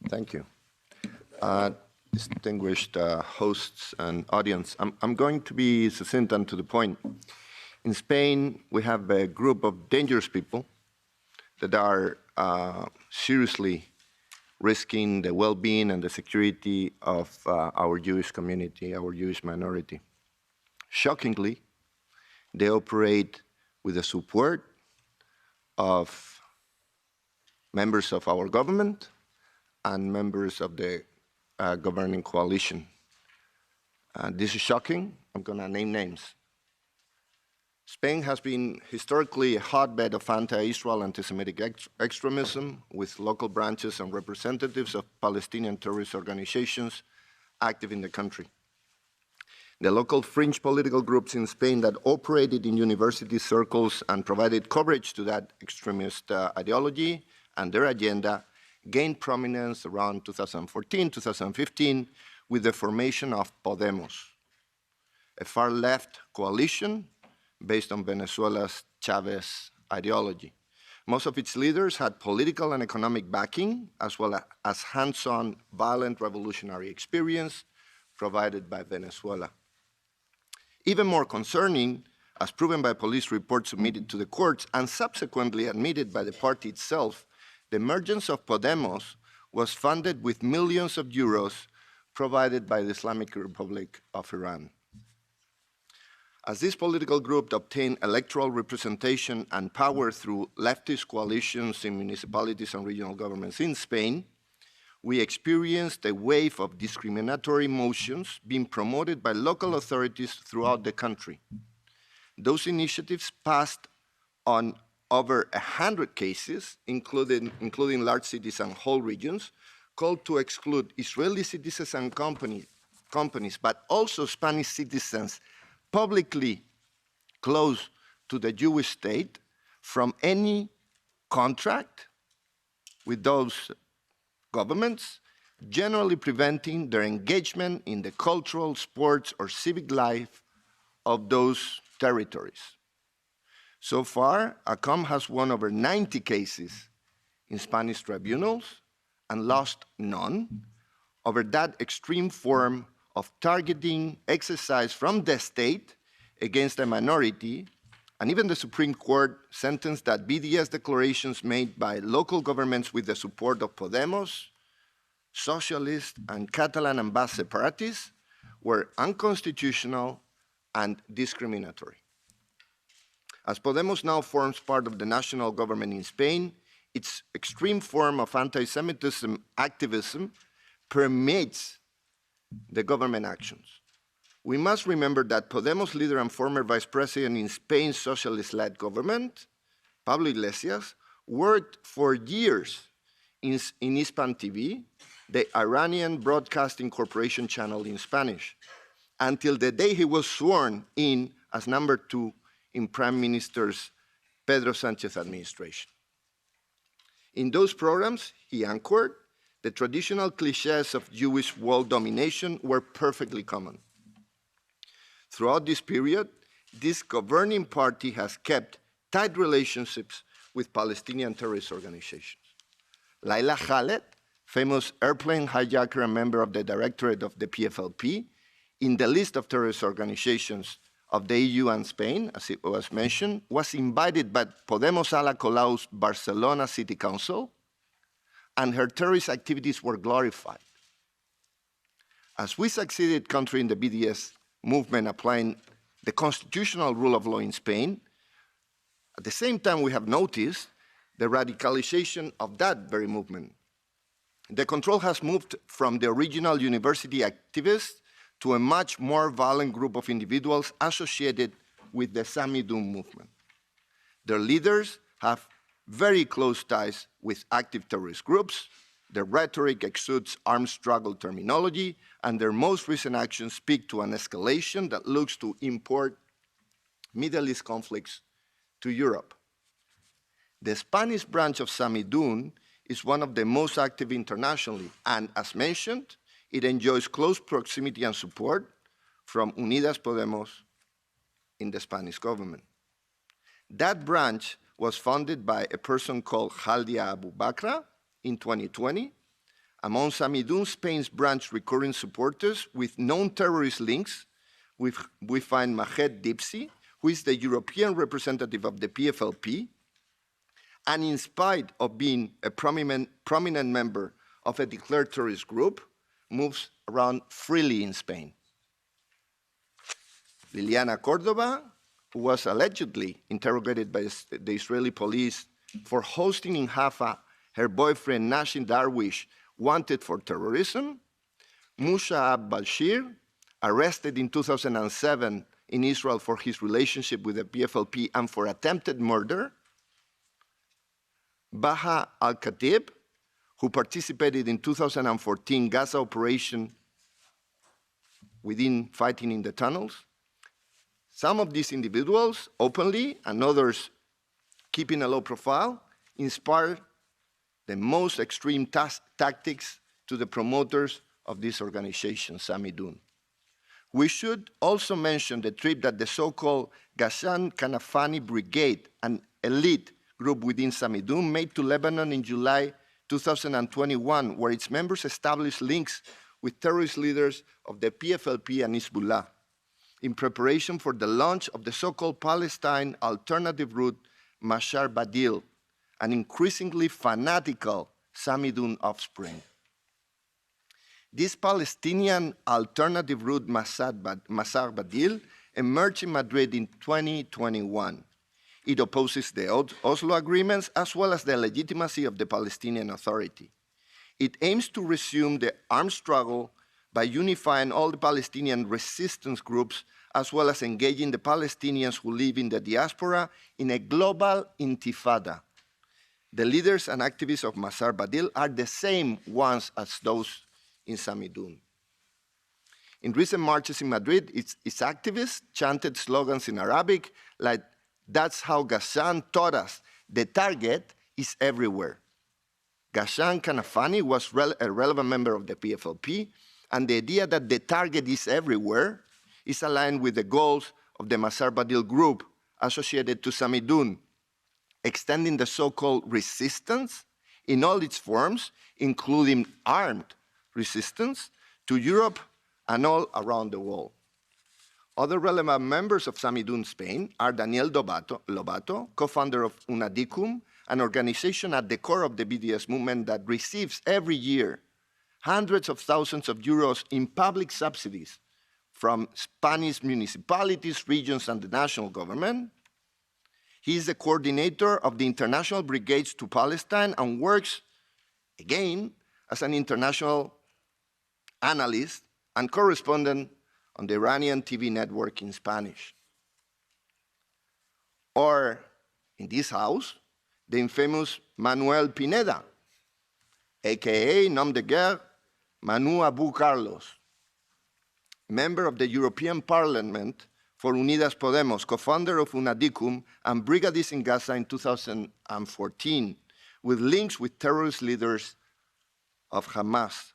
Thank you. Distinguished hosts and audience, I'm going to be succinct and to the point. In Spain, we have a group of dangerous people that are seriously risking the well-being and the security of our Jewish community, our Jewish minority. Shockingly, they operate with the support of members of our government and members of the governing coalition. This is shocking. I'm going to name names. Spain has been historically a hotbed of anti-Israel, anti-Semitic extremism, with local branches and representatives of Palestinian terrorist organizations active in the country. The local fringe political groups in Spain that operated in university circles and provided coverage to that extremist ideology and their agenda gained prominence around 2014, 2015, with the formation of Podemos, a far-left coalition based on Venezuela's Chavez ideology. Most of its leaders had political and economic backing, as well as hands-on violent revolutionary experience provided by Venezuela. Even more concerning, as proven by police reports submitted to the courts and subsequently admitted by the party itself, the emergence of Podemos was funded with millions of euros provided by the Islamic Republic of Iran. As this political group obtained electoral representation and power through leftist coalitions in municipalities and regional governments in Spain, we experienced a wave of discriminatory motions being promoted by local authorities throughout the country. Those initiatives passed on over 100 cases, including large cities and whole regions, called to exclude Israeli citizens and companies, but also Spanish citizens publicly close to the Jewish state from any contract with those governments, generally preventing their engagement in the cultural, sports, or civic life of those territories. So far, ACOM has won over 90 cases in Spanish tribunals and lost none over that extreme form of targeting exercise from the state against a minority, and even the Supreme Court sentenced that BDS declarations made by local governments with the support of Podemos, socialist, and Catalan and Basque separatists were unconstitutional and discriminatory. As Podemos now forms part of the national government in Spain, its extreme form of anti-Semitism activism permeates the government actions. We must remember that Podemos leader and former vice president in Spain's socialist-led government, Pablo Iglesias, worked for years in Hispan TV, the Iranian broadcasting corporation channel in Spanish, until the day he was sworn in as number 2 in Prime Minister's Pedro Sánchez administration. In those programs he anchored, the traditional cliches of Jewish world domination were perfectly common. Throughout this period, this governing party has kept tight relationships with Palestinian terrorist organizations. Laila Khaled, famous airplane hijacker and member of the directorate of the PFLP, in the list of terrorist organizations of the EU and Spain, as it was mentioned, was invited by Podemos Ada Colau's Barcelona City Council, and her terrorist activities were glorified. As we succeeded countering the BDS movement applying the constitutional rule of law in Spain, at the same time we have noticed the radicalization of that very movement. The control has moved from the original university activists to a much more violent group of individuals associated with the Samidoun movement. Their leaders have very close ties with active terrorist groups. Their rhetoric exudes armed struggle terminology, and their most recent actions speak to an escalation that looks to import Middle East conflicts to Europe. The Spanish branch of Samidoun is one of the most active internationally, and as mentioned, it enjoys close proximity and support from Unidas Podemos in the Spanish government. That branch was founded by a person called Khaldia Abu Bakra in 2020 Among Samidoun Spain's branch recurring supporters with known terrorist links, we find Mahed Dipsy, who is the European representative of the PFLP, and in spite of being a prominent member of a declared terrorist group, moves around freely in Spain. Liliana Cordova, who was allegedly interrogated by the Israeli police for hosting in Haifa her boyfriend Nashin Darwish, wanted for terrorism. Mushaab Bashir, arrested in 2007 in Israel for his relationship with the PFLP and for attempted murder. Baha al-Khatib, who participated in 2014 Gaza operation within fighting in the tunnels. Some of these individuals, openly, and others keeping a low profile, inspired the most extreme tactics to the promoters of this organization, Samidoun. We should also mention the trip that the so-called Ghassan Kanafani Brigade, an elite group within Samidoun, made to Lebanon in July 2021, where its members established links with terrorist leaders of the PFLP and Hezbollah in preparation for the launch of the so-called Palestine alternative route, Mashar Badil, an increasingly fanatical Samidoun offspring. This Palestinian alternative route, Mashar Badil, emerged in Madrid in 2021. It opposes the Oslo agreements as well as the legitimacy of the Palestinian Authority. It aims to resume the armed struggle by unifying all the Palestinian resistance groups as well as engaging the Palestinians who live in the diaspora in a global intifada. The leaders and activists of Mashar Badil are the same ones as those in Samidoun. In recent marches in Madrid, its activists chanted slogans in Arabic like, "That's how Ghassan taught us, the target is everywhere." Ghassan Kanafani was a relevant member of the PFLP, and the idea that the target is everywhere is aligned with the goals of the Mashar Badil group associated to Samidoun, extending the so-called resistance in all its forms, including armed resistance, to Europe and all around the world. Other relevant members of Samidoun Spain are Daniel Lobato, co-founder of UNADICUM, an organization at the core of the BDS movement that receives every year hundreds of thousands of euros in public subsidies from Spanish municipalities, regions, and the national government. He is the coordinator of the International Brigades to Palestine and works, again, as an international analyst and correspondent on the Iranian TV network in Spanish. Or, in this house, the infamous Manuel Pineda, aka nom de guerre, Manu Abu Carlos, member of the European Parliament for Unidas Podemos, co-founder of UNADICUM and brigadist in Gaza in 2014, with links with terrorist leaders of Hamas.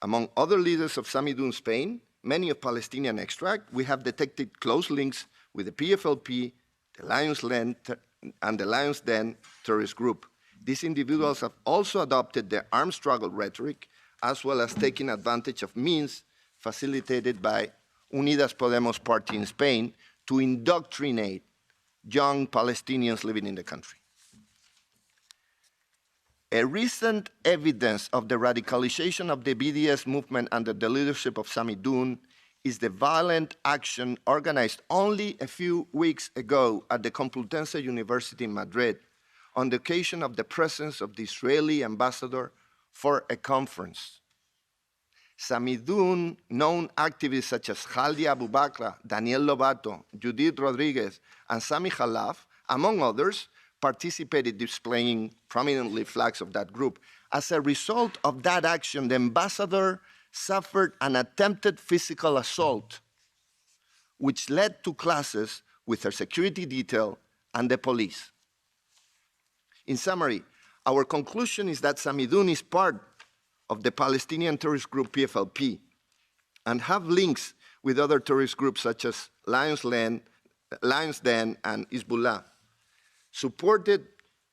Among other leaders of Samidoun Spain, many of Palestinian extract, we have detected close links with the PFLP, the Lions Den terrorist group. These individuals have also adopted the armed struggle rhetoric, as well as taking advantage of means facilitated by Unidas Podemos party in Spain to indoctrinate young Palestinians living in the country. A recent evidence of the radicalization of the BDS movement under the leadership of Samidoun is the violent action organized only a few weeks ago at the Complutense University in Madrid on the occasion of the presence of the Israeli ambassador for a conference. Samidoun, known activists such as Khaldi Abu Bakr, Daniel Lobato, Judith Rodriguez, and Sami Khalaf, among others, participated displaying prominently flags of that group. As a result of that action, the ambassador suffered an attempted physical assault, which led to clashes with her security detail and the police. In summary, our conclusion is that Samidoun is part of the Palestinian terrorist group PFLP and have links with other terrorist groups such as Lions Den and Hezbollah. Supported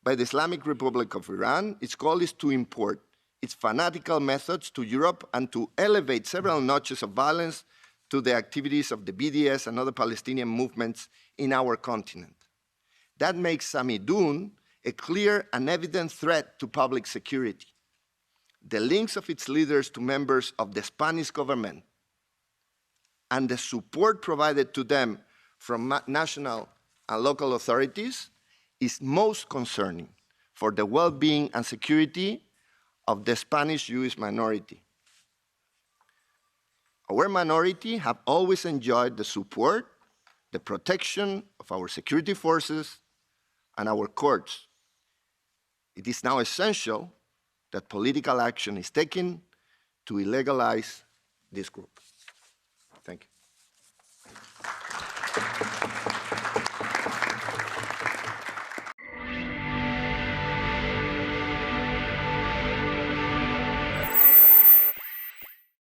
by the Islamic Republic of Iran, its goal is to import its fanatical methods to Europe and to elevate several notches of violence to the activities of the BDS and other Palestinian movements in our continent. That makes Samidoun a clear and evident threat to public security. The links of its leaders to members of the Spanish government and the support provided to them from national and local authorities is most concerning for the well-being and security of the Spanish Jewish minority. Our minority have always enjoyed the support, the protection of our security forces and our courts. It is now essential that political action is taken to illegalize this group.